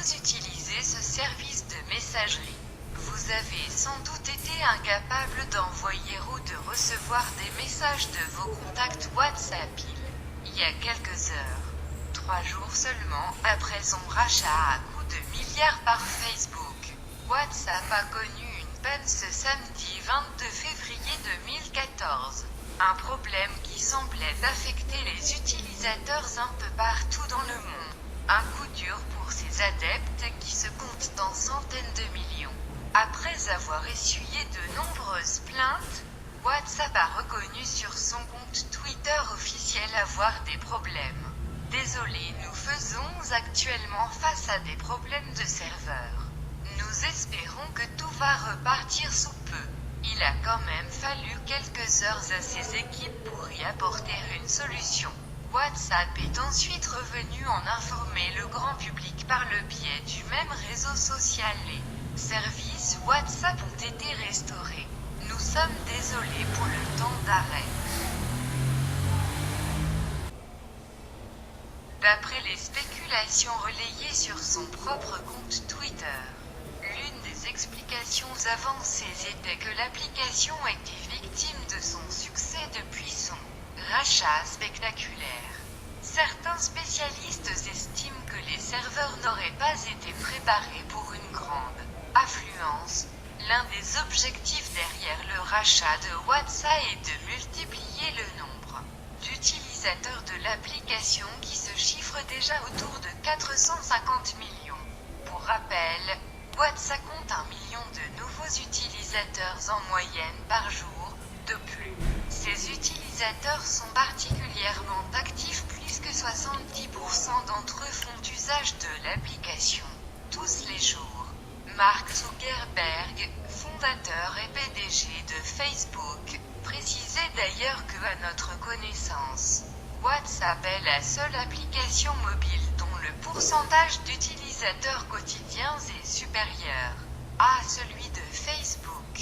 vous utilisez ce service de messagerie, vous avez sans doute été incapable d'envoyer ou de recevoir des messages de vos contacts WhatsApp il y a quelques heures. 3 jours seulement après son rachat à coups de milliards par Facebook, WhatsApp a connu une panne ce samedi 22 février 2014. Un problème qui semblait affecter les utilisateurs un peu partout dans le monde. Un coup dur pour ses adeptes qui se comptent en centaines de millions. Après avoir essuyé de nombreuses plaintes, WhatsApp a reconnu sur son compte Twitter officiel avoir des problèmes. Désolé, nous faisons actuellement face à des problèmes de serveur. Nous espérons que tout va repartir sous peu. Il a quand même fallu quelques heures à ses équipes pour y apporter une solution. WhatsApp est ensuite revenu en informer le grand public par le biais du même réseau social. Les services WhatsApp ont été restaurés. Nous sommes désolés pour le temps d'arrêt. D'après les spéculations relayées sur son propre compte Twitter, l'une des explications avancées était que l'application était victime de son succès depuis son rachat spectaculaire. Certains spécialistes estiment que les serveurs n'auraient pas été préparés pour une grande affluence. L'un des objectifs derrière le rachat de WhatsApp est de multiplier le nombre d'utilisateurs de l'application qui se chiffre déjà autour de 450 millions. Pour rappel, WhatsApp compte 1 million de nouveaux utilisateurs en moyenne par jour. De plus, ces utilisateurs sont particulièrement actifs puisque 70% d'entre eux font usage de l'application tous les jours. Mark Zuckerberg, fondateur et PDG de Facebook, précisait d'ailleurs que, à notre connaissance, WhatsApp est la seule application mobile dont le pourcentage d'utilisateurs quotidiens est supérieur à celui de Facebook.